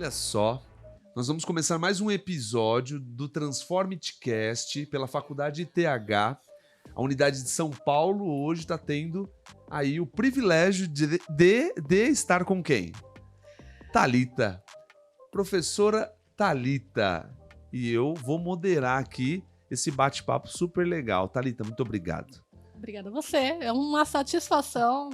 Olha só, nós vamos começar mais um episódio do Transformit Cast pela Faculdade ITH. A unidade de São Paulo hoje está tendo aí o privilégio de estar com quem? Thalita, professora Thalita. E eu vou moderar aqui esse bate-papo super legal. Thalita, muito obrigado. Obrigada a você, é uma satisfação.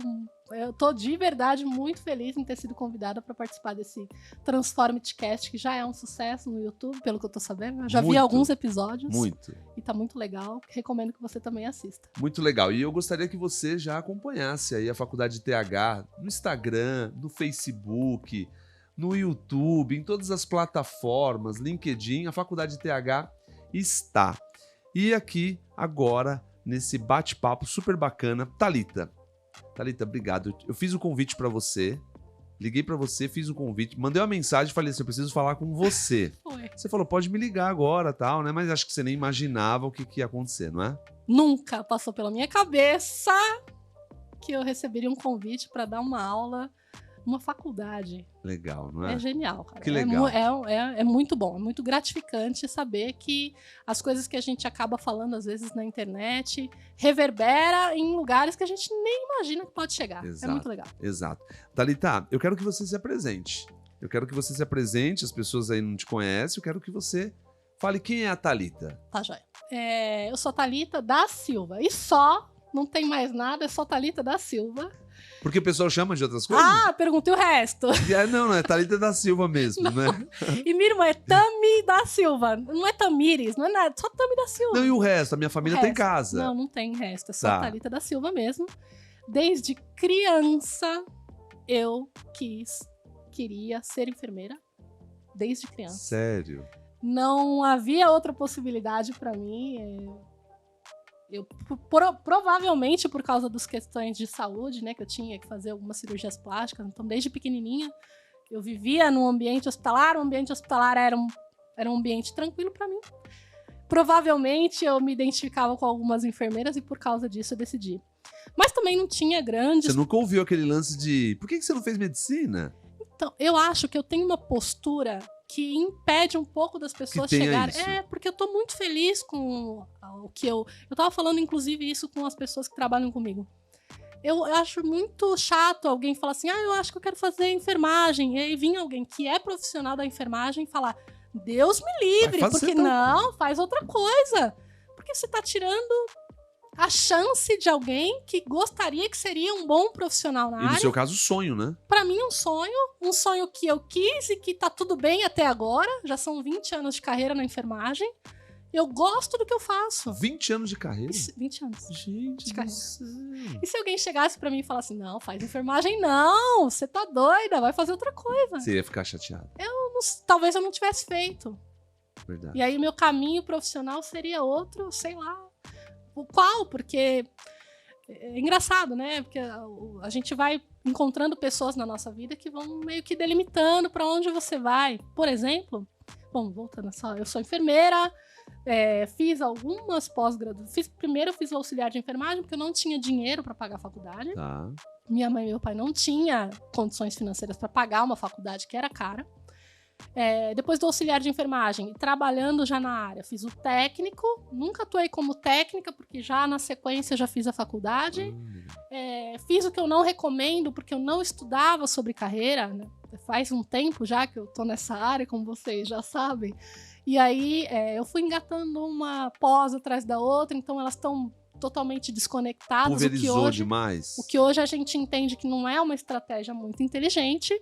Eu tô de verdade muito feliz em ter sido convidada para participar desse Transformit Cast, que já é um sucesso no YouTube, pelo que eu tô sabendo. Eu já vi alguns episódios. Muito. E tá muito legal. Recomendo que você também assista. Muito legal. E eu gostaria que você já acompanhasse aí a Faculdade TH no Instagram, no Facebook, no YouTube, em todas as plataformas, LinkedIn, a Faculdade TH está. E aqui, agora, nesse bate-papo super bacana, Thalita, obrigado. Eu fiz o convite pra você, liguei pra você, fiz o convite, mandei uma mensagem, falei assim, eu preciso falar com você. Foi. Você falou, pode me ligar agora, tal, né? Mas acho que você nem imaginava o que ia acontecer, não é? Nunca passou pela minha cabeça que eu receberia um convite para dar uma aula numa faculdade. Legal, não é? É genial, cara. Que legal. É muito bom, é muito gratificante saber que as coisas que a gente acaba falando às vezes na internet reverbera em lugares que a gente nem imagina que pode chegar. Exato, é muito legal. Exato. Thalita, eu quero que você se apresente. As pessoas aí não te conhecem, eu quero que você fale quem é a Thalita. Tá, joia. Eu sou Thalita da Silva. E só, não tem mais nada, é só Thalita da Silva. Porque o pessoal chama de outras coisas? Ah, perguntei o resto. Não, é Thalita da Silva mesmo, não. Né? E minha irmã é Tami da Silva. Não é Tamires, não é nada, só Tami da Silva. Não, e o resto? A minha família tem casa. Não tem resto, é só Thalita da Silva mesmo. Desde criança, eu queria ser enfermeira. Desde criança. Sério? Não havia outra possibilidade pra mim. Eu provavelmente por causa das questões de saúde, né, que eu tinha que fazer algumas cirurgias plásticas, então desde pequenininha eu vivia num ambiente hospitalar, o ambiente hospitalar era um ambiente tranquilo para mim. Provavelmente eu me identificava com algumas enfermeiras e por causa disso eu decidi. Mas também não tinha grandes... Você nunca ouviu aquele lance de, por que você não fez medicina? Então, eu acho que eu tenho uma postura que impede um pouco das pessoas chegarem. Porque eu tô muito feliz com o que eu tava falando, inclusive, isso com as pessoas que trabalham comigo. Eu acho muito chato alguém falar assim, eu acho que eu quero fazer enfermagem. E aí vinha alguém que é profissional da enfermagem falar, Deus me livre, porque não, faz outra coisa. Porque você tá tirando a chance de alguém que gostaria que seria um bom profissional na área. E no seu caso, sonho, né? Pra mim, um sonho que eu quis e que tá tudo bem até agora. Já são 20 anos de carreira na enfermagem. Eu gosto do que eu faço. 20 anos de carreira? 20 anos. Gente de carreira. Do céu. E se alguém chegasse pra mim e falasse, não, faz enfermagem, não, você tá doida, vai fazer outra coisa. Você ia ficar chateado. Talvez eu não tivesse feito. Verdade. E aí o meu caminho profissional seria outro, sei lá. O qual? Porque é engraçado, né? Porque a gente vai encontrando pessoas na nossa vida que vão meio que delimitando para onde você vai. Por exemplo, bom, voltando só, eu sou enfermeira, fiz algumas pós-graduações. Primeiro eu fiz o auxiliar de enfermagem porque eu não tinha dinheiro para pagar a faculdade. Tá. Minha mãe e meu pai não tinham condições financeiras para pagar uma faculdade que era cara. Depois do auxiliar de enfermagem, trabalhando já na área, fiz o técnico, nunca atuei como técnica, porque já na sequência já fiz a faculdade. Fiz o que eu não recomendo, porque eu não estudava sobre carreira, né? Faz um tempo já que eu tô nessa área, como vocês já sabem. E aí eu fui engatando uma pós atrás da outra, então elas estão totalmente desconectadas. Pulverizou demais. O que hoje a gente entende que não é uma estratégia muito inteligente.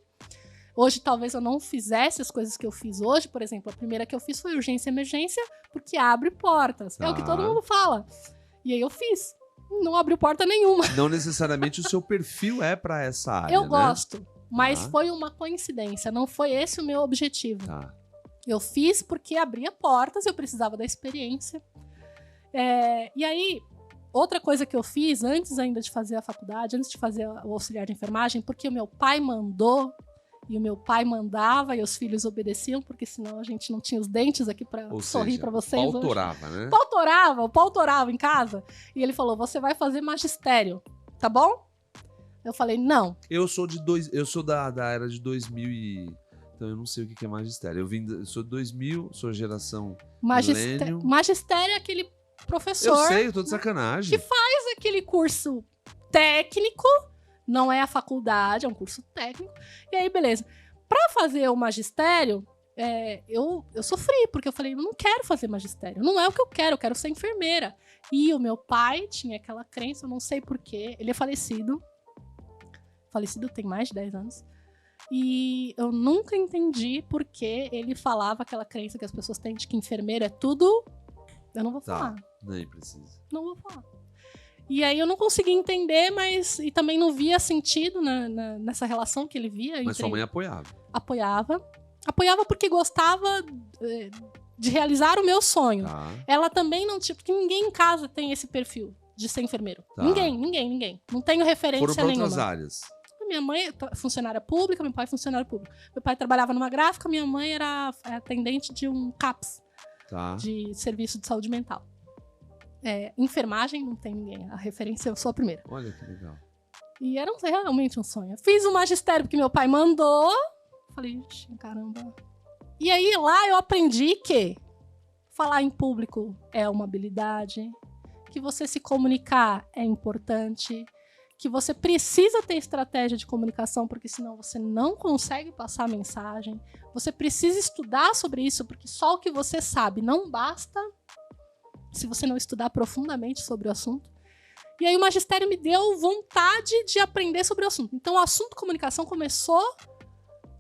Hoje, talvez eu não fizesse as coisas que eu fiz hoje. Por exemplo, a primeira que eu fiz foi urgência e emergência, porque abre portas. É o que todo mundo fala. E aí eu fiz. Não abriu porta nenhuma. Não necessariamente o seu perfil é pra essa área, eu gosto, mas foi uma coincidência. Não foi esse o meu objetivo. Tá. Eu fiz porque abria portas, eu precisava da experiência. E aí, outra coisa que eu fiz antes ainda de fazer a faculdade, antes de fazer o auxiliar de enfermagem, porque o meu pai mandou... E o meu pai mandava e os filhos obedeciam, porque senão a gente não tinha os dentes aqui pra sorrir pra vocês hoje. O pau torava, né? O pau torava em casa. E ele falou, você vai fazer magistério, tá bom? Eu falei, não. Eu sou da era de 2000 Então eu não sei o que é magistério. Eu sou de 2000, sou geração Magistério, milênio. magistério é aquele professor Eu sei, eu tô de sacanagem. que faz aquele curso técnico, não é a faculdade, é um curso técnico. E aí, beleza. Pra fazer o magistério, eu sofri, porque eu falei, eu não quero fazer magistério. Não é o que eu quero ser enfermeira. E o meu pai tinha aquela crença, eu não sei porquê. Ele é falecido. Falecido tem mais de 10 anos. E eu nunca entendi por que ele falava aquela crença que as pessoas têm de que enfermeiro é tudo. Eu não vou falar. Nem precisa. Não vou falar. E aí eu não consegui entender, mas... E também não via sentido nessa relação que ele via. Mas sua mãe apoiava. Apoiava porque gostava de realizar o meu sonho. Tá. Ela também não tinha... Porque ninguém em casa tem esse perfil de ser enfermeiro. Tá. Ninguém. Não tenho referência Foram pra nenhuma. outras áreas. Minha mãe é funcionária pública, meu pai é funcionário público. Meu pai trabalhava numa gráfica, minha mãe era atendente de um CAPS, Tá. de serviço de saúde mental. Enfermagem, não tem ninguém. A referência eu sou a primeira. Olha que legal. E era realmente um sonho. Fiz o magistério porque meu pai mandou. Falei, caramba. E aí lá eu aprendi que falar em público é uma habilidade, que você se comunicar é importante, que você precisa ter estratégia de comunicação, porque senão você não consegue passar a mensagem. Você precisa estudar sobre isso, porque só o que você sabe não basta se você não estudar profundamente sobre o assunto. E aí o magistério me deu vontade de aprender sobre o assunto. Então o assunto comunicação começou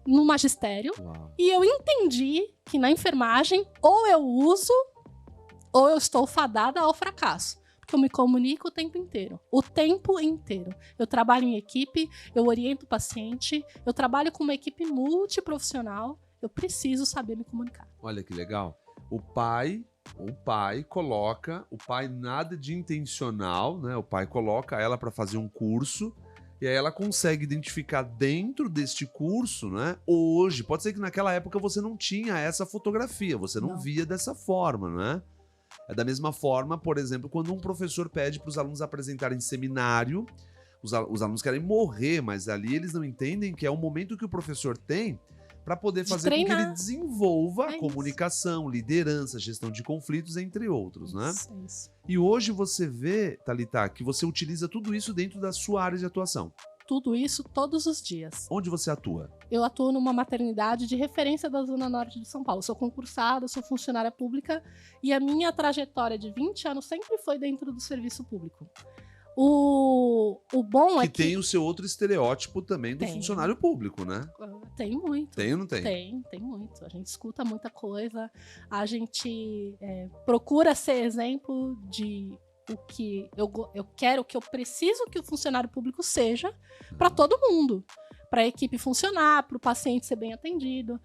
no magistério. Uau. E eu entendi que na enfermagem ou eu uso ou eu estou fadada ao fracasso. Porque eu me comunico o tempo inteiro. O tempo inteiro. Eu trabalho em equipe, eu oriento o paciente, eu trabalho com uma equipe multiprofissional. Eu preciso saber me comunicar. Olha que legal. O pai nada de intencional, né? O pai coloca ela para fazer um curso e aí ela consegue identificar dentro deste curso, né? Hoje, pode ser que naquela época você não tinha essa fotografia, você não via dessa forma, né? É da mesma forma, por exemplo, quando um professor pede para os alunos apresentarem seminário, os alunos querem morrer, mas ali eles não entendem que é o momento que o professor tem para poder fazer com que ele desenvolva comunicação, liderança, gestão de conflitos, entre outros, né? Isso. E hoje você vê, Thalita, que você utiliza tudo isso dentro da sua área de atuação. Tudo isso todos os dias. Onde você atua? Eu atuo numa maternidade de referência da Zona Norte de São Paulo. Sou concursada, sou funcionária pública e a minha trajetória de 20 anos sempre foi dentro do serviço público. O bom é que... tem o seu outro estereótipo também do funcionário público, né? Tem muito. Tem ou não tem? Tem muito. A gente escuta muita coisa, a gente procura ser exemplo de o que eu quero, o que eu preciso que o funcionário público seja para todo mundo. Para a equipe funcionar, para o paciente ser bem atendido.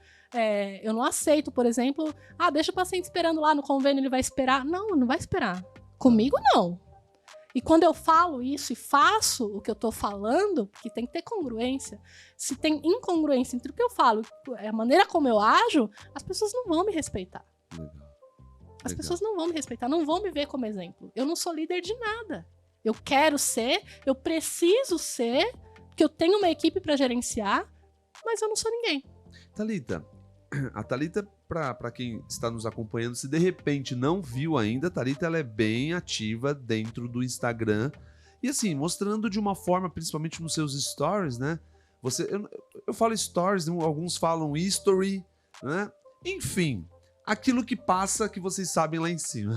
Eu não aceito, por exemplo, deixa o paciente esperando lá no convênio, ele vai esperar. Não vai esperar. Comigo, não. E quando eu falo isso e faço o que eu tô falando, porque tem que ter congruência, se tem incongruência entre o que eu falo e a maneira como eu ajo, as pessoas não vão me respeitar. As pessoas não vão me respeitar, não vão me ver como exemplo. Eu não sou líder de nada. Eu quero ser, eu preciso ser, porque eu tenho uma equipe para gerenciar, mas eu não sou ninguém. Thalita, a Thalita, para quem está nos acompanhando, se de repente não viu ainda, a Thalita ela é bem ativa dentro do Instagram. E assim, mostrando de uma forma, principalmente nos seus stories, né? Eu falo stories, alguns falam history, né? Enfim, aquilo que passa que vocês sabem lá em cima.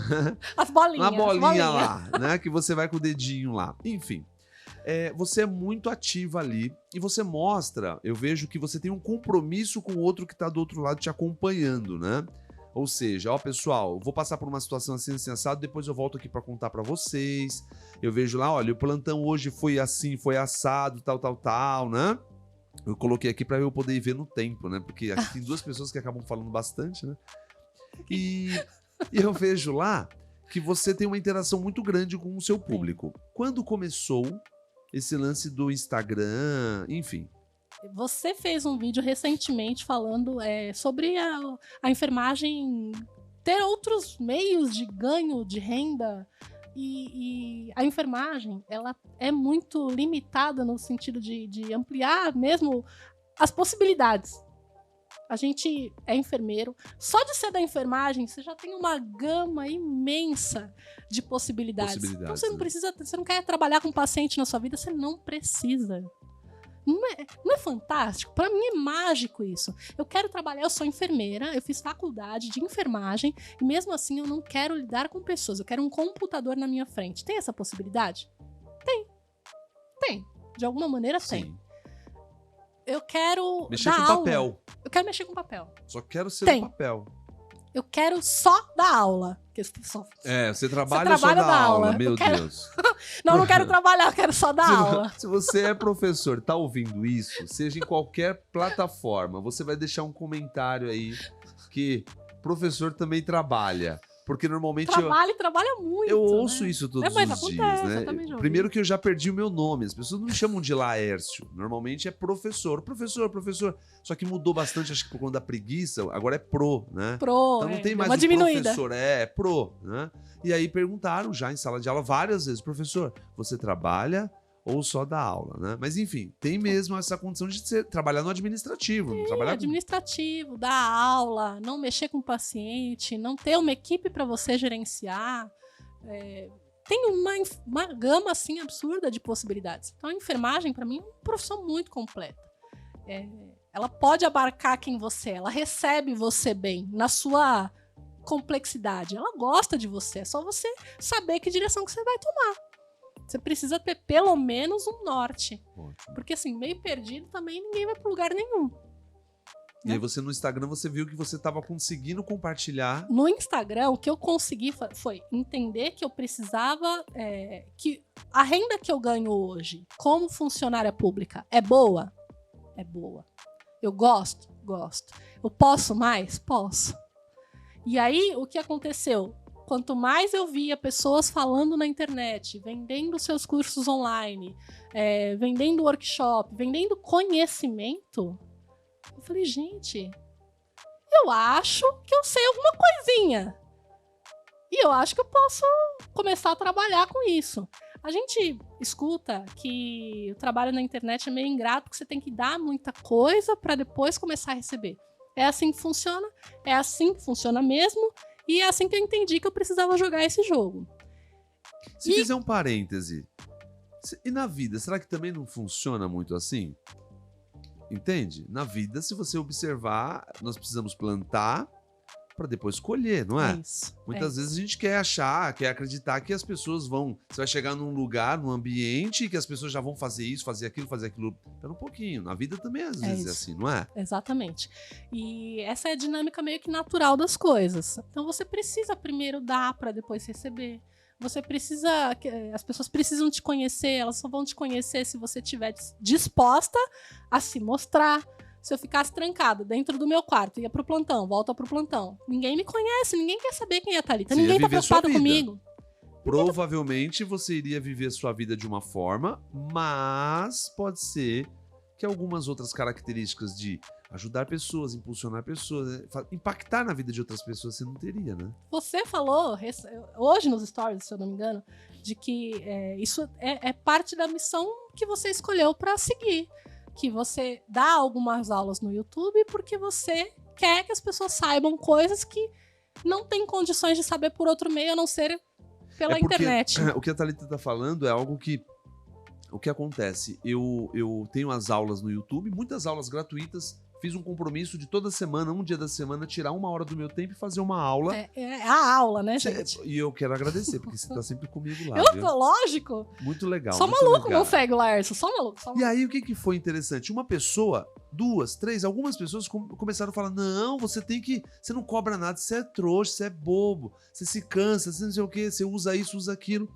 As bolinhas. Uma bolinha lá, né? Que você vai com o dedinho lá. Enfim. Você é muito ativa ali e você mostra, eu vejo que você tem um compromisso com o outro que está do outro lado te acompanhando, né? Ou seja, pessoal, vou passar por uma situação assim assado, depois eu volto aqui para contar para vocês. Eu vejo lá, olha, o plantão hoje foi assim, foi assado, tal, né? Eu coloquei aqui para eu poder ver no tempo, né? Porque aqui tem duas pessoas que acabam falando bastante, né? E eu vejo lá que você tem uma interação muito grande com o seu público. Quando começou esse lance do Instagram, enfim? Você fez um vídeo recentemente falando sobre a enfermagem ter outros meios de ganho de renda e a enfermagem ela é muito limitada no sentido de ampliar mesmo as possibilidades. A gente é enfermeiro. Só de ser da enfermagem, você já tem uma gama imensa de possibilidades. Então você não precisa, você não quer trabalhar com paciente na sua vida, você não precisa. Não é fantástico? Para mim é mágico isso. Eu quero trabalhar, eu sou enfermeira, eu fiz faculdade de enfermagem e mesmo assim eu não quero lidar com pessoas, eu quero um computador na minha frente. Tem essa possibilidade? Tem. De alguma maneira tem. Sim. Eu quero mexer dar com aula. papel. Eu quero mexer com papel. Só quero ser Tem. no papel. Eu quero só dar aula. Você trabalha só da aula. Meu Deus. Não quero trabalhar, eu quero só dar aula. Se você é professor, tá ouvindo isso, seja em qualquer plataforma, você vai deixar um comentário aí que professor também trabalha. Porque normalmente trabalha muito. Eu ouço né? isso todos mas os acontece, dias, né? Primeiro que eu já perdi o meu nome. As pessoas não me chamam de Laércio. Normalmente é professor. Professor. Só que mudou bastante, acho que por conta da preguiça. Agora é pro, né? Então não tem mais uma o diminuída. Professor, é pro, né? E aí perguntaram já em sala de aula várias vezes, professor, você trabalha ou só dá aula, né? Mas enfim, tem mesmo essa condição de trabalhar no administrativo. Trabalhar administrativo, dar aula, não mexer com o paciente, não ter uma equipe para você gerenciar. Tem uma gama assim absurda de possibilidades. Então a enfermagem, para mim, é uma profissão muito completa. Ela pode abarcar quem você é, ela recebe você bem, na sua complexidade. Ela gosta de você, é só você saber que direção que você vai tomar. Você precisa ter pelo menos um norte. Ótimo. Porque assim, meio perdido também ninguém vai para lugar nenhum. E aí você no Instagram, você viu que você estava conseguindo compartilhar. No Instagram, o que eu consegui foi entender que eu precisava... que a renda que eu ganho hoje, como funcionária pública, é boa? É boa. Eu gosto? Gosto. Eu posso mais? Posso. E aí, o que aconteceu? Quanto mais eu via pessoas falando na internet, vendendo seus cursos online, vendendo workshop, vendendo conhecimento, eu falei, gente, eu acho que eu sei alguma coisinha. E eu acho que eu posso começar a trabalhar com isso. A gente escuta que o trabalho na internet é meio ingrato, porque você tem que dar muita coisa para depois começar a receber. É assim que funciona, é assim que funciona mesmo. E é assim que eu entendi que eu precisava jogar esse jogo. Se fizer um parêntese, e na vida, será que também não funciona muito assim? Entende? Na vida, se você observar, nós precisamos plantar para depois colher, não é? Isso. Muitas vezes a gente quer acreditar que as pessoas vão... Você vai chegar num lugar, num ambiente, que as pessoas já vão fazer isso, fazer aquilo. Espera um pouquinho. Na vida também às vezes é assim, não é? Exatamente. E essa é a dinâmica meio que natural das coisas. Então você precisa primeiro dar para depois receber. Você precisa... As pessoas precisam te conhecer, elas só vão te conhecer se você estiver disposta a se mostrar. Se eu ficasse trancada dentro do meu quarto, ia pro plantão, volta pro plantão. Ninguém me conhece, ninguém quer saber quem é a Thalita. Você ninguém tá preocupado comigo. Provavelmente você iria viver sua vida de uma forma, mas pode ser que algumas outras características de ajudar pessoas, impulsionar pessoas, impactar na vida de outras pessoas, você não teria, né? Você falou, hoje nos stories, se eu não me engano, de que isso é parte da missão que você escolheu para seguir. Que você dá algumas aulas no YouTube porque você quer que as pessoas saibam coisas que não tem condições de saber por outro meio, a não ser pela internet. O que a Thalita tá falando é algo que... O que acontece? Eu tenho as aulas no YouTube, muitas aulas gratuitas. Fiz um compromisso de toda semana, um dia da semana, tirar 1 hora do meu tempo e fazer uma aula. É a aula, né, gente? E eu quero agradecer, porque você tá sempre comigo lá. Lógico. Muito legal. Só muito maluco legal. não segue o Laércio, só maluco. E aí, o que foi interessante? Uma pessoa, 2, 3, algumas pessoas começaram a falar, não, você não cobra nada, você é trouxa, você é bobo, você se cansa, você não sei o quê, você usa isso, usa aquilo.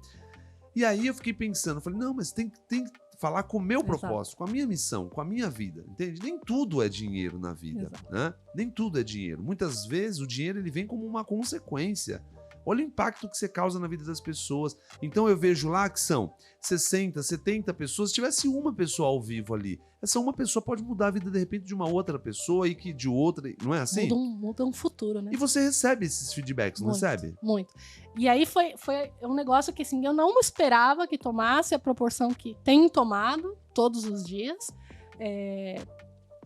E aí eu fiquei pensando, falei, não, mas tem que falar com o meu propósito, com a minha missão, com a minha vida, entende? Nem tudo é dinheiro na vida, né? Nem tudo é dinheiro. Muitas vezes o dinheiro ele vem como uma consequência. Olha o impacto que você causa na vida das pessoas. Então eu vejo lá que são 60, 70 pessoas. Se tivesse uma pessoa ao vivo ali, essa uma pessoa pode mudar a vida de repente de uma outra pessoa e que de outra, não é assim? Muda um futuro, né? E você recebe esses feedbacks, não recebe? Muito. E aí foi um negócio que assim, eu não esperava que tomasse a proporção que tem tomado todos os dias.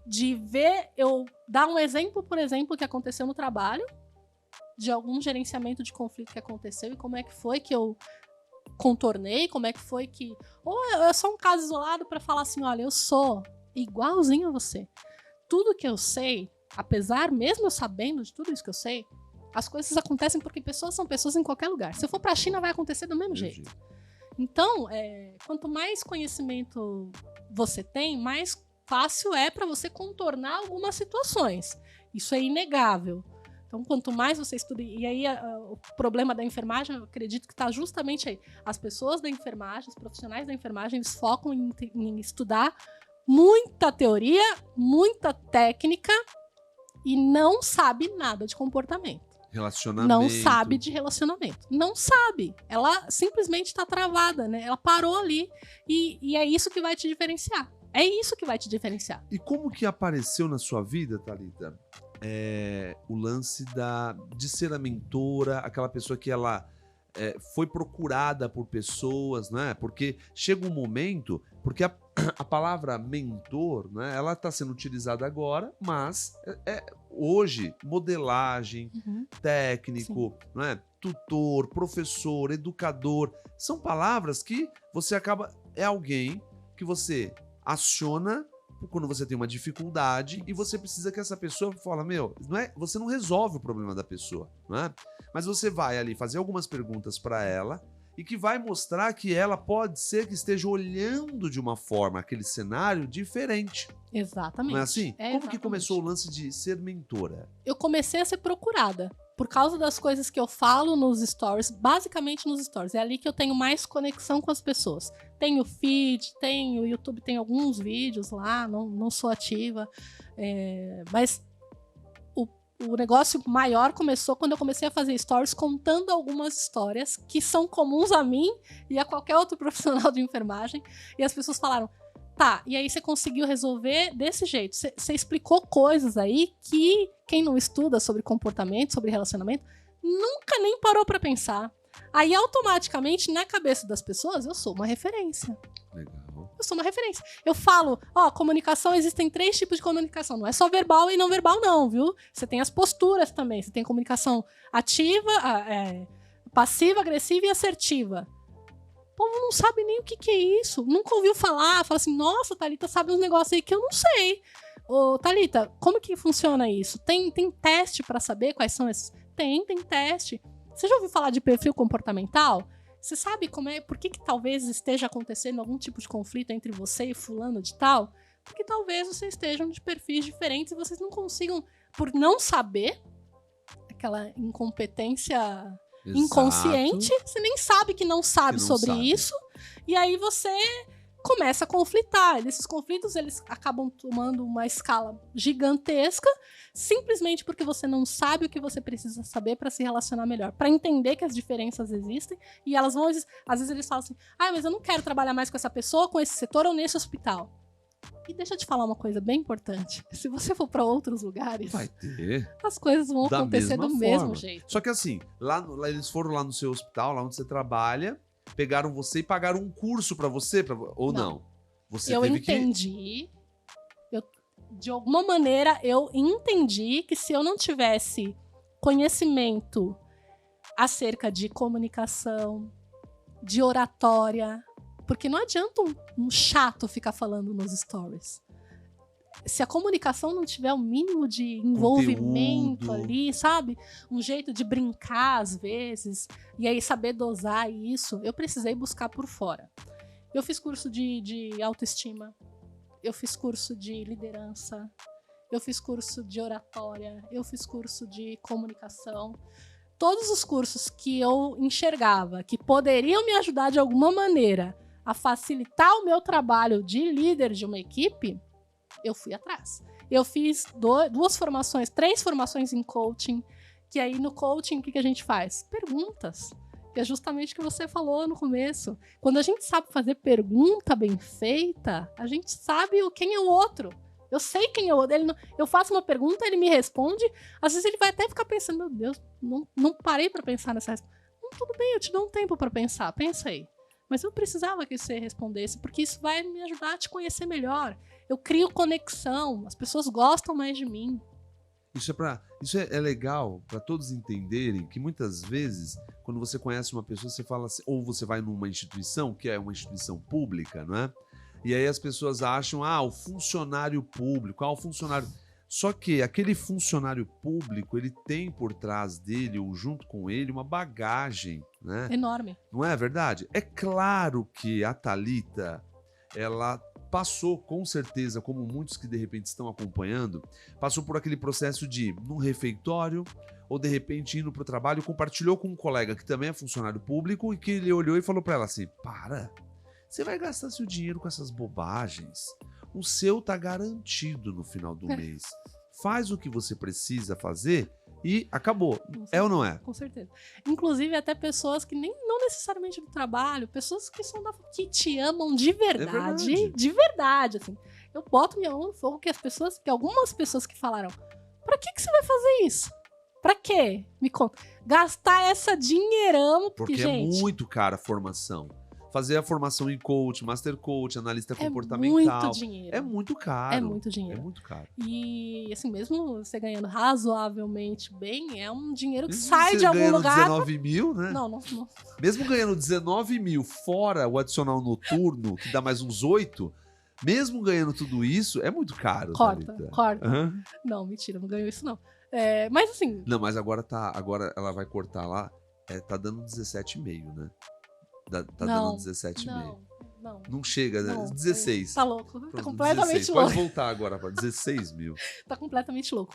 de ver, eu dar um exemplo, por exemplo, que aconteceu no trabalho, de algum gerenciamento de conflito que aconteceu e como é que foi que eu contornei, como é que foi que... Ou é só um caso isolado para falar assim, olha, eu sou igualzinho a você. Tudo que eu sei, apesar, mesmo eu sabendo de tudo isso que eu sei, as coisas acontecem porque pessoas são pessoas em qualquer lugar. Se eu for para a China, vai acontecer do mesmo jeito. Então, quanto mais conhecimento você tem, mais fácil é para você contornar algumas situações. Isso é inegável. Então, quanto mais você estuda... E aí, o problema da enfermagem, eu acredito que está justamente aí. As pessoas da enfermagem, os profissionais da enfermagem, eles focam em estudar muita teoria, muita técnica e não sabe nada de comportamento. Relacionamento. Não sabe de relacionamento. Não sabe. Ela simplesmente está travada, né? Ela parou ali e é isso que vai te diferenciar. É isso que vai te diferenciar. E como que apareceu na sua vida, Thalita, o lance de ser a mentora, aquela pessoa que ela foi procurada por pessoas, né? Porque chega um momento, porque a palavra mentor, né? Ela está sendo utilizada agora, mas hoje modelagem, técnico, né? Tutor, professor, educador, são palavras que você acaba... É alguém que você aciona quando você tem uma dificuldade e você precisa que essa pessoa fala, você não resolve o problema da pessoa, não é? Mas você vai ali fazer algumas perguntas para ela e que vai mostrar que ela pode ser que esteja olhando de uma forma aquele cenário diferente. Exatamente. Não é assim? Como Exatamente. que começou o lance de ser mentora? Eu comecei a ser procurada. Por causa das coisas que eu falo nos stories, basicamente nos stories. É ali que eu tenho mais conexão com as pessoas. Tenho feed, tenho YouTube, tem alguns vídeos lá, não sou ativa. Mas o negócio maior começou quando eu comecei a fazer stories contando algumas histórias que são comuns a mim e a qualquer outro profissional de enfermagem. E as pessoas falaram, tá, e aí você conseguiu resolver desse jeito. Você explicou coisas aí que quem não estuda sobre comportamento, sobre relacionamento, nunca nem parou pra pensar. Aí, automaticamente, na cabeça das pessoas, eu sou uma referência. Legal. Eu sou uma referência. Eu falo, comunicação, existem 3 tipos de comunicação. Não é só verbal e não verbal, não, viu? Você tem as posturas também. Você tem comunicação ativa, passiva, agressiva e assertiva. O povo não sabe nem o que é isso. Nunca ouviu falar. Fala assim, nossa, Thalita sabe uns negócios aí que eu não sei. Ô, Thalita, como que funciona isso? Tem teste pra saber quais são esses? Tem teste. Você já ouviu falar de perfil comportamental? Você sabe por que talvez esteja acontecendo algum tipo de conflito entre você e fulano de tal? Porque talvez vocês estejam de perfis diferentes e vocês não consigam, por não saber, aquela incompetência... Exato. Inconsciente, você nem sabe que não sabe sobre isso, e aí você começa a conflitar. Esses conflitos, eles acabam tomando uma escala gigantesca, simplesmente porque você não sabe o que você precisa saber para se relacionar melhor, para entender que as diferenças existem, e elas vão... Às vezes eles falam assim, mas eu não quero trabalhar mais com essa pessoa, com esse setor ou nesse hospital. E deixa eu te falar uma coisa bem importante. Se você for para outros lugares, vai ter. As coisas vão acontecer do mesmo jeito. Só que assim, lá eles foram lá no seu hospital, lá onde você trabalha, pegaram você e pagaram um curso para você, ou não? Você eu entendi. De alguma maneira, eu entendi que se eu não tivesse conhecimento acerca de comunicação, de oratória... Porque não adianta um chato ficar falando nos stories. Se a comunicação não tiver um mínimo de envolvimento ali, sabe? Um jeito de brincar às vezes, e aí saber dosar isso, eu precisei buscar por fora. Eu fiz curso de autoestima, eu fiz curso de liderança, eu fiz curso de oratória, eu fiz curso de comunicação. Todos os cursos que eu enxergava que poderiam me ajudar de alguma maneira a facilitar o meu trabalho de líder de uma equipe, eu fui atrás. Eu fiz 3 formações em coaching, que aí no coaching o que a gente faz? Perguntas. Que é justamente o que você falou no começo. Quando a gente sabe fazer pergunta bem feita, a gente sabe quem é o outro. Eu sei quem é o outro. Eu faço uma pergunta, ele me responde, às vezes ele vai até ficar pensando, meu Deus, não parei para pensar nessa resposta. Tudo bem, eu te dou um tempo para pensar, pensa aí. Mas eu precisava que você respondesse, porque isso vai me ajudar a te conhecer melhor. eu crio conexão, as pessoas gostam mais de mim. Isso é legal para todos entenderem que muitas vezes, quando você conhece uma pessoa, você fala assim, ou você vai numa instituição, que é uma instituição pública, não é? E aí as pessoas acham, o funcionário público, o funcionário... Só que aquele funcionário público, ele tem por trás dele, ou junto com ele, uma bagagem, né? Enorme. Não é verdade? É claro que a Thalita, ela passou, com certeza, como muitos que de repente estão acompanhando, passou por aquele processo de ir num refeitório, ou de repente indo para o trabalho, compartilhou com um colega que também é funcionário público, e que ele olhou e falou para ela assim, você vai gastar seu dinheiro com essas bobagens, o seu tá garantido no final do mês, faz o que você precisa fazer e acabou. É ou não é? Com certeza. Inclusive, até pessoas que não necessariamente do trabalho, pessoas que são que te amam de verdade. De verdade, assim. Eu boto minha mão no fogo que algumas pessoas que falaram, pra que você vai fazer isso? Pra quê? Me conta. Gastar essa dinheirama, porque gente, é muito cara a formação. Fazer a formação em coach, master coach, analista comportamental. Muito dinheiro. É muito caro. É muito dinheiro. É muito caro. E, assim, mesmo você ganhando razoavelmente bem, é um dinheiro que sai de algum lugar. 19 mil, né? Não. Mesmo ganhando 19 mil, fora o adicional noturno, que dá mais uns 8, mesmo ganhando tudo isso, é muito caro. Corta. Uhum. Não, mentira, não ganhou isso, não. Mas assim... Não, mas agora ela vai cortar lá, tá dando 17,5, né? Tá dando 17,5. Não chega, né? 16. Tá louco. Pronto, tá completamente 16. louco. Pode voltar agora para 16 mil. Tá completamente louco.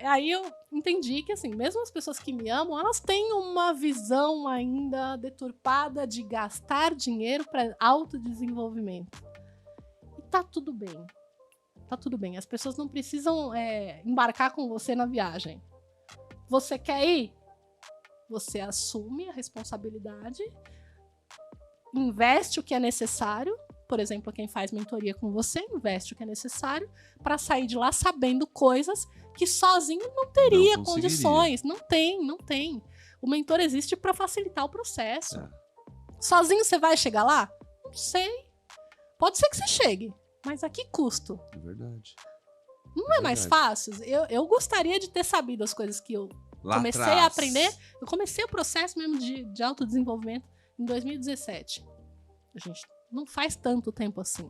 Aí eu entendi que, assim, mesmo as pessoas que me amam, elas têm uma visão ainda deturpada de gastar dinheiro para autodesenvolvimento. E tá tudo bem. Tá tudo bem. As pessoas não precisam embarcar com você na viagem. Você quer ir? Você assume a responsabilidade, investe o que é necessário, por exemplo, quem faz mentoria com você, investe o que é necessário para sair de lá sabendo coisas que sozinho não teria condições. Não tem. O mentor existe para facilitar o processo. Sozinho você vai chegar lá? Não sei. Pode ser que você chegue, mas a que custo? É verdade. Não é mais fácil? Eu gostaria de ter sabido as coisas que eu comecei a aprender. Eu comecei o processo mesmo de autodesenvolvimento em 2017. Gente, não faz tanto tempo assim.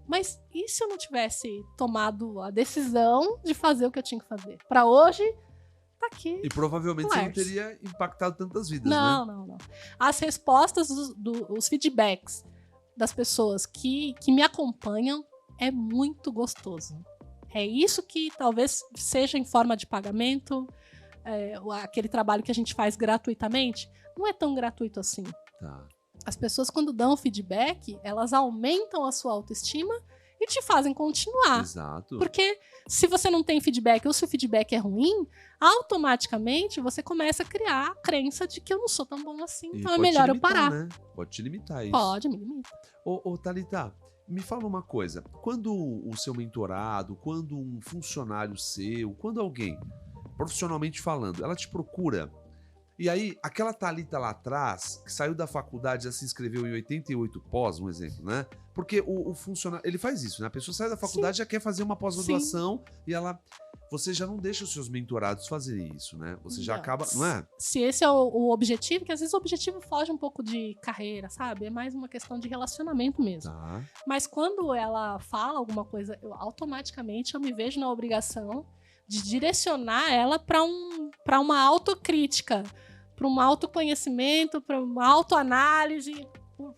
Mas e se eu não tivesse tomado a decisão de fazer o que eu tinha que fazer? Pra hoje, tá aqui. E provavelmente você não teria impactado tantas vidas, né? Não. As respostas, os feedbacks das pessoas que me acompanham é muito gostoso. É isso que talvez seja em forma de pagamento, aquele trabalho que a gente faz gratuitamente, não é tão gratuito assim. Tá. As pessoas, quando dão feedback, elas aumentam a sua autoestima e te fazem continuar. Exato. Porque se você não tem feedback ou se o feedback é ruim, automaticamente você começa a criar a crença de que eu não sou tão bom assim, então é melhor eu parar. Né? Pode te limitar isso. Pode, me limita. Ô, Thalita, me fala uma coisa. Quando o seu mentorado, quando um funcionário seu, quando alguém, profissionalmente falando, ela te procura, e aí aquela Thalita lá atrás, que saiu da faculdade, já se inscreveu em 88 pós, um exemplo, né? Porque o funcionário, ele faz isso, né? A pessoa sai da faculdade e já quer fazer uma pós-graduação e você já não deixa os seus mentorados fazerem isso, né? Você já acaba, não é? Se esse é o objetivo, que às vezes o objetivo foge um pouco de carreira, sabe? É mais uma questão de relacionamento mesmo. Tá. Mas quando ela fala alguma coisa, automaticamente eu me vejo na obrigação de direcionar ela para uma autocrítica, para um autoconhecimento, para uma autoanálise.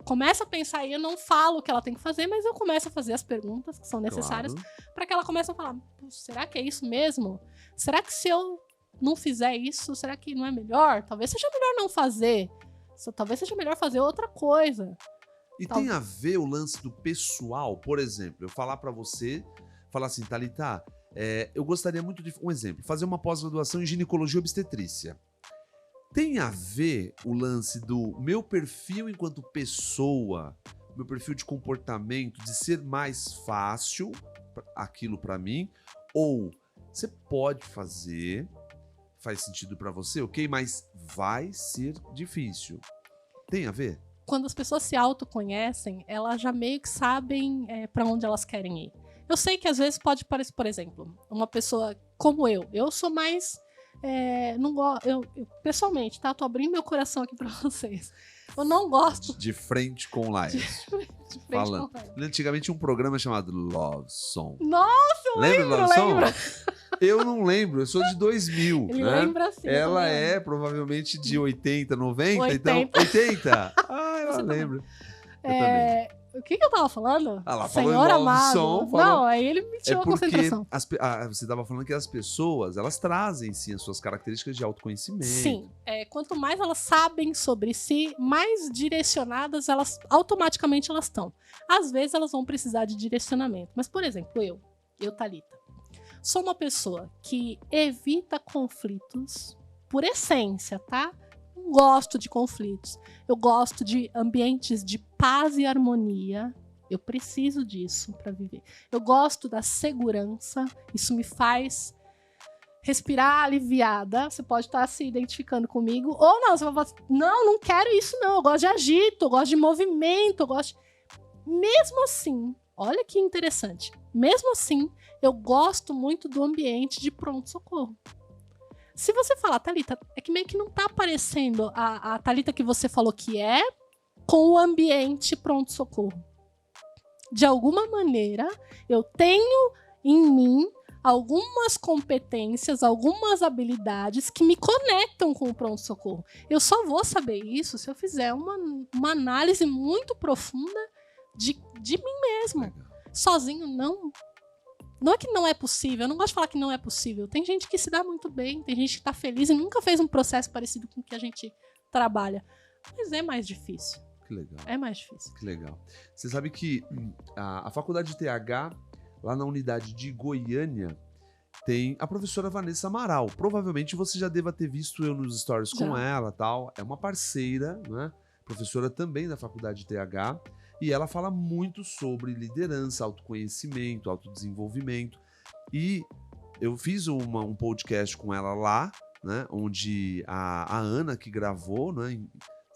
Começa a pensar aí, eu não falo o que ela tem que fazer, mas eu começo a fazer as perguntas que são necessárias para que ela comece a falar, será que é isso mesmo? Será que se eu não fizer isso, será que não é melhor? Talvez seja melhor não fazer. Talvez seja melhor fazer outra coisa. E tem a ver o lance do pessoal, por exemplo, eu falar para você, falar assim, Thalita, eu gostaria muito de, um exemplo, fazer uma pós-graduação em ginecologia e obstetrícia. Tem a ver o lance do meu perfil enquanto pessoa, meu perfil de comportamento, de ser mais fácil aquilo para mim, ou você pode fazer, faz sentido para você, ok, mas vai ser difícil. Tem a ver? quando as pessoas se autoconhecem, elas já meio que sabem para onde elas querem ir. Eu sei que às vezes pode parecer, por exemplo, uma pessoa como eu sou mais... não gosto, eu pessoalmente, tá? Tô abrindo meu coração aqui pra vocês. Eu não gosto... De frente com Laércio. de frente Falando. com Laércio. Antigamente tinha um programa chamado Love Song. Nossa, eu Lembra do Love Song? lembro. Eu não lembro, eu sou de 2000, Ele né? lembra assim. Ela é provavelmente de 80, 90, então... 80. 80? Ah, ela Você lembra. Eu também. O que eu tava falando? Ah lá, falou em Senhor Love amado. Song, falou... Não, aí ele me tirou a porque concentração. você estava falando que as pessoas, elas trazem, sim, as suas características de autoconhecimento. Sim, quanto mais elas sabem sobre si, mais direcionadas elas automaticamente elas estão. Às vezes elas vão precisar de direcionamento. Mas, por exemplo, eu, Thalita, sou uma pessoa que evita conflitos por essência, tá? Não gosto de conflitos. Eu gosto de ambientes de paz e harmonia. Eu preciso disso para viver. Eu gosto da segurança. Isso me faz respirar aliviada. Você pode estar se identificando comigo. Ou não, você vai falar assim, não quero isso não. Eu gosto de agito, eu gosto de movimento, eu gosto... Mesmo assim, olha que interessante. Mesmo assim, eu gosto muito do ambiente de pronto-socorro. Se você falar, Thalita, é que meio que não tá aparecendo a Thalita que você falou que é com o ambiente pronto-socorro. De alguma maneira, eu tenho em mim algumas competências, algumas habilidades que me conectam com o pronto-socorro. Eu só vou saber isso se eu fizer uma análise muito profunda de mim mesmo. Sozinho, não. Não é que não é possível, eu não gosto de falar que não é possível. Tem gente que se dá muito bem, tem gente que tá feliz e nunca fez um processo parecido com o que a gente trabalha. Mas é mais difícil. Que legal. É mais difícil. Que legal. Você sabe que a faculdade de TH, lá na unidade de Goiânia, tem a professora Vanessa Amaral. Provavelmente você já deva ter visto eu nos stories com ela, tal. É uma parceira, né? Professora também da faculdade de TH. E ela fala muito sobre liderança, autoconhecimento, autodesenvolvimento. E eu fiz um podcast com ela lá, né? Onde a Ana que gravou, né?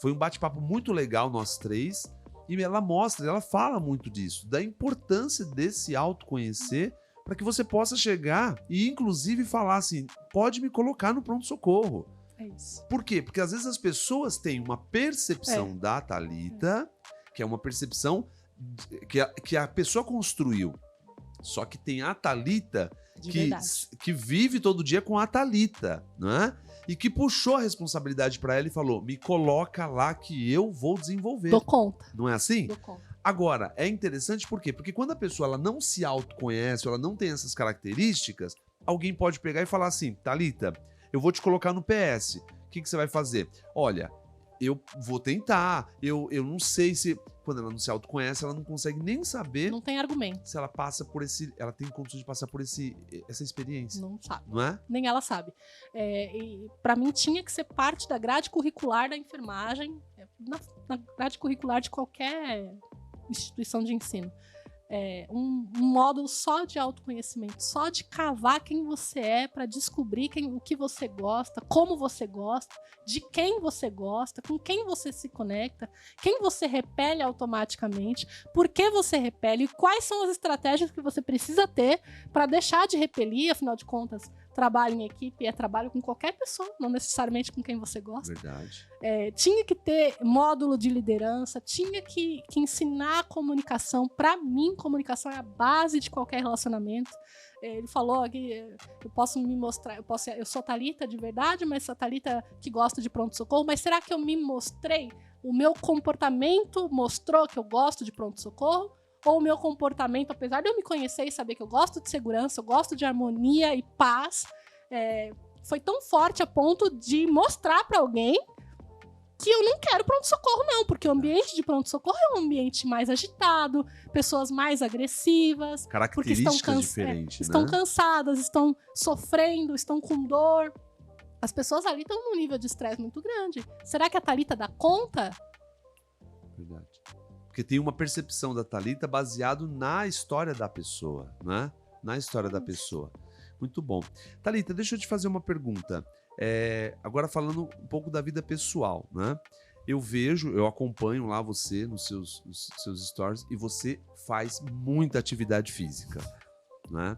Foi um bate-papo muito legal, nós três. E ela mostra, ela fala muito disso, da importância desse autoconhecer para que você possa chegar e, inclusive, falar assim, pode me colocar no pronto-socorro. É isso. Por quê? Porque às vezes as pessoas têm uma percepção da Thalita, que é uma percepção que a pessoa construiu. Só que tem a Thalita que vive todo dia com a Thalita, né? E que puxou a responsabilidade para ela e falou, me coloca lá que eu vou desenvolver. Dou conta. Não é assim? Dou conta. Agora, é interessante por quê? Porque quando a pessoa ela não se autoconhece, ela não tem essas características, alguém pode pegar e falar assim, Thalita, eu vou te colocar no PS. O que você vai fazer? Olha, eu vou tentar, eu não sei se... Quando ela não se autoconhece, ela não consegue nem saber... Não tem argumento. Se ela passa por esse... Ela tem condições de passar por essa experiência. Não sabe. Não é? Nem ela sabe. E para mim tinha que ser parte da grade curricular da enfermagem, na grade curricular de qualquer instituição de ensino. Um módulo só de autoconhecimento, só de cavar quem você é para descobrir o que você gosta, como você gosta, de quem você gosta, com quem você se conecta, quem você repele automaticamente, por que você repele e quais são as estratégias que você precisa ter para deixar de repelir, afinal de contas, trabalho em equipe é trabalho com qualquer pessoa, não necessariamente com quem você gosta. Verdade. Tinha que ter módulo de liderança, tinha que ensinar comunicação. Para mim, comunicação é a base de qualquer relacionamento. Ele falou que eu posso me mostrar, eu sou Thalita de verdade, mas sou Thalita que gosta de pronto-socorro, mas será que eu me mostrei? O meu comportamento mostrou que eu gosto de pronto-socorro? Ou o meu comportamento, apesar de eu me conhecer e saber que eu gosto de segurança, eu gosto de harmonia e paz, foi tão forte a ponto de mostrar para alguém que eu não quero pronto-socorro não, porque o ambiente de pronto-socorro é um ambiente mais agitado, pessoas mais agressivas, características diferentes, estão cansadas, estão sofrendo, estão com dor. As pessoas ali estão num nível de estresse muito grande. Será que a Thalita dá conta? Verdade. Porque tem uma percepção da Thalita baseado na história da pessoa, né? Na história da pessoa. Muito bom. Thalita, deixa eu te fazer uma pergunta. Agora falando um pouco da vida pessoal, né? eu acompanho lá você nos seus stories e você faz muita atividade física, né?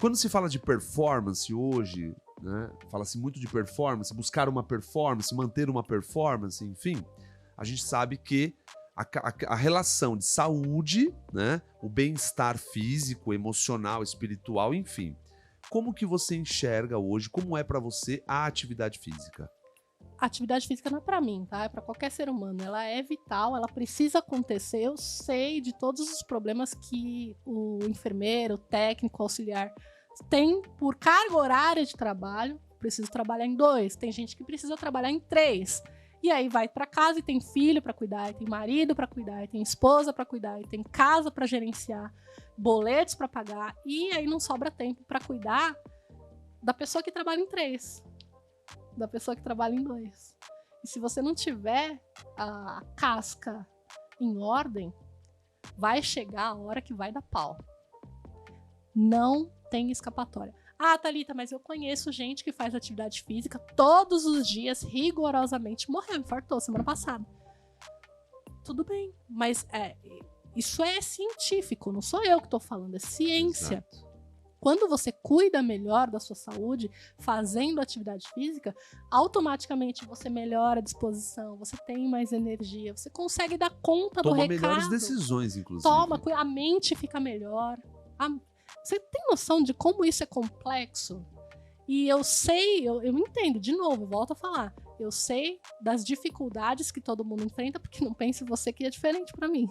Quando se fala de performance hoje, né, fala-se muito de performance, buscar uma performance, manter uma performance, enfim, a gente sabe que a relação de saúde, né, o bem-estar físico, emocional, espiritual, enfim. Como que você enxerga hoje, como é para você a atividade física? A atividade física não é para mim, tá? É para qualquer ser humano. Ela é vital, ela precisa acontecer. Eu sei de todos os problemas que o enfermeiro, o técnico, o auxiliar tem por carga horária de trabalho. Preciso trabalhar em 2. Tem gente que precisa trabalhar em 3. E aí vai para casa e tem filho para cuidar, e tem marido para cuidar, e tem esposa para cuidar, e tem casa para gerenciar, boletos para pagar. E aí não sobra tempo para cuidar da pessoa que trabalha em 3. Da pessoa que trabalha em 2. E se você não tiver a casca em ordem, vai chegar a hora que vai dar pau. Não tem escapatória. Ah, Thalita, mas eu conheço gente que faz atividade física todos os dias, rigorosamente. Morreu, infartou semana passada. Tudo bem, mas isso é científico, não sou eu que estou falando, é ciência. Exato. Quando você cuida melhor da sua saúde, fazendo atividade física, automaticamente você melhora a disposição, você tem mais energia, você consegue dar conta do recado. Toma melhores decisões, inclusive. A mente fica melhor. Você tem noção de como isso é complexo? E eu sei, eu entendo, de novo, volto a falar, eu sei das dificuldades que todo mundo enfrenta, porque não pense você que é diferente para mim.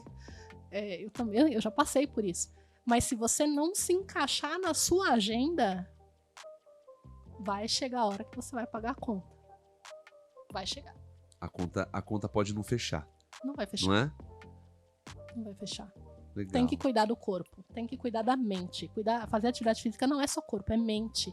Eu já passei por isso. Mas se você não se encaixar na sua agenda, vai chegar a hora que você vai pagar a conta. Vai chegar. A conta pode não fechar. Não vai fechar. Não é? Não vai fechar. Legal. Tem que cuidar do corpo, tem que cuidar da mente. Fazer atividade física não é só corpo, é mente.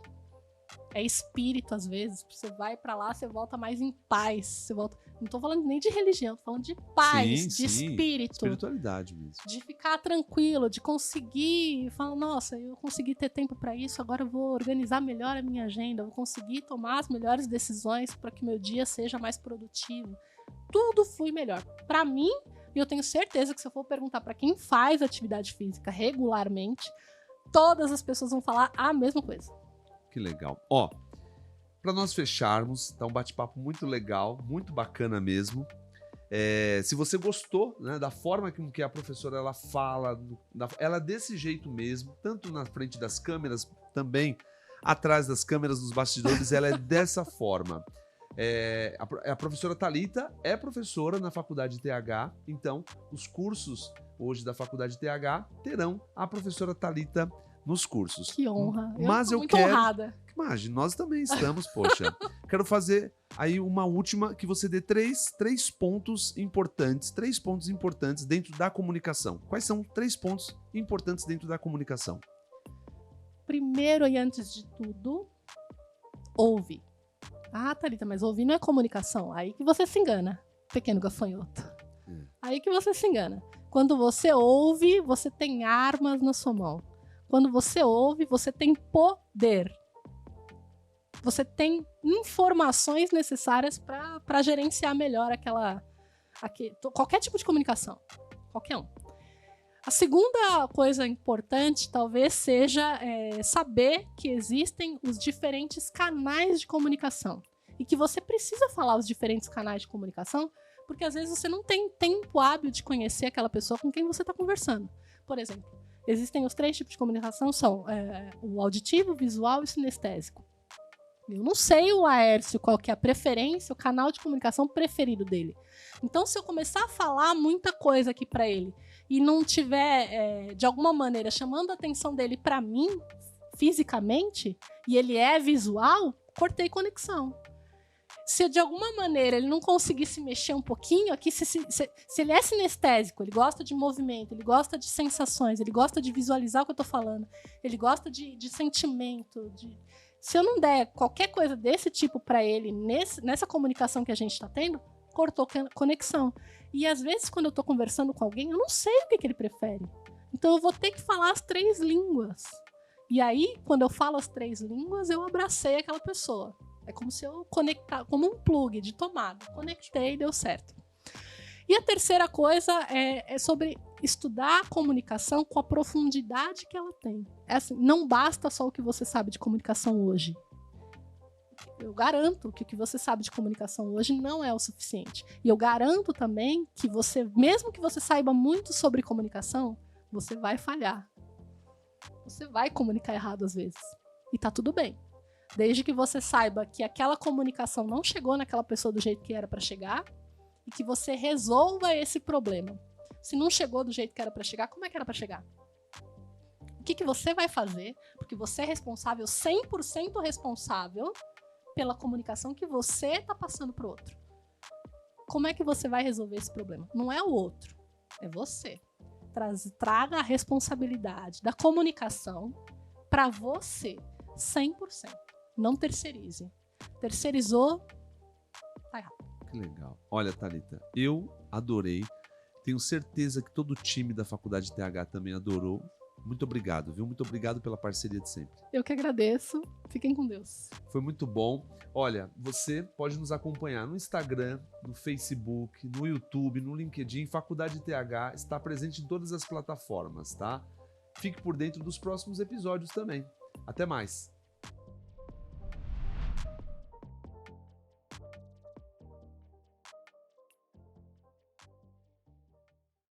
É espírito, às vezes. Você vai pra lá, você volta mais em paz. Você volta... Não tô falando nem de religião, tô falando de paz, de espírito. Espiritualidade mesmo. De ficar tranquilo, de conseguir falar, nossa, eu consegui ter tempo pra isso, agora eu vou organizar melhor a minha agenda, eu vou conseguir tomar as melhores decisões para que meu dia seja mais produtivo. Tudo flui melhor. Pra mim, e eu tenho certeza que se eu for perguntar pra quem faz atividade física regularmente, todas as pessoas vão falar a mesma coisa. Que legal. Ó, para nós fecharmos, tá um bate-papo muito legal, muito bacana mesmo. Se você gostou, né, da forma que a professora ela fala, ela é desse jeito mesmo, tanto na frente das câmeras, também atrás das câmeras, nos bastidores, ela é dessa forma. A professora Thalita é professora na Faculdade TH, então os cursos hoje da Faculdade TH terão a professora Thalita nos cursos. Que honra. Mas eu muito quero... honrada. Imagina, nós também estamos, poxa. Quero fazer aí uma última, que você dê três pontos importantes dentro da comunicação. Quais são 3 pontos importantes dentro da comunicação? Primeiro e antes de tudo, ouve. Ah, Thalita, mas ouvir não é comunicação. Aí que você se engana, pequeno gafanhoto. Aí que você se engana. Quando você ouve, você tem armas na sua mão. Quando você ouve, você tem poder. Você tem informações necessárias para gerenciar melhor qualquer tipo de comunicação. Qualquer um. A segunda coisa importante talvez seja saber que existem os diferentes canais de comunicação. E que você precisa falar os diferentes canais de comunicação, porque às vezes você não tem tempo hábil de conhecer aquela pessoa com quem você está conversando. Por exemplo, existem os 3 tipos de comunicação, são o auditivo, o visual e o sinestésico. Eu não sei o Laércio qual que é a preferência, o canal de comunicação preferido dele. Então, se eu começar a falar muita coisa aqui para ele e não tiver, de alguma maneira, chamando a atenção dele para mim, fisicamente, e ele é visual, cortei conexão. Se de alguma maneira ele não conseguir se mexer um pouquinho aqui, se ele é sinestésico, ele gosta de movimento, ele gosta de sensações, ele gosta de visualizar o que eu tô falando, ele gosta de sentimento, se eu não der qualquer coisa desse tipo para ele nessa comunicação que a gente está tendo, cortou conexão. E às vezes quando eu tô conversando com alguém, eu não sei o que ele prefere. Então eu vou ter que falar as 3 línguas. E aí, quando eu falo as 3 línguas, eu abracei aquela pessoa. É como se eu conectar, como um plug de tomada. Conectei e deu certo. E a terceira coisa é sobre estudar a comunicação com a profundidade que ela tem. É assim, não basta só o que você sabe de comunicação hoje. Eu garanto que o que você sabe de comunicação hoje não é o suficiente. E eu garanto também que você, mesmo que você saiba muito sobre comunicação, você vai falhar. Você vai comunicar errado às vezes. E tá tudo bem. Desde que você saiba que aquela comunicação não chegou naquela pessoa do jeito que era para chegar e que você resolva esse problema. Se não chegou do jeito que era para chegar, como é que era para chegar? O que você vai fazer? Porque você é responsável, 100% responsável pela comunicação que você está passando para o outro. Como é que você vai resolver esse problema? Não é o outro, é você. Traga a responsabilidade da comunicação para você, 100%. Não terceirize. Terceirizou, tá errado. Que legal. Olha, Thalita, eu adorei. Tenho certeza que todo o time da Faculdade TH também adorou. Muito obrigado, viu? Muito obrigado pela parceria de sempre. Eu que agradeço. Fiquem com Deus. Foi muito bom. Olha, você pode nos acompanhar no Instagram, no Facebook, no YouTube, no LinkedIn. Faculdade TH está presente em todas as plataformas, tá? Fique por dentro dos próximos episódios também. Até mais!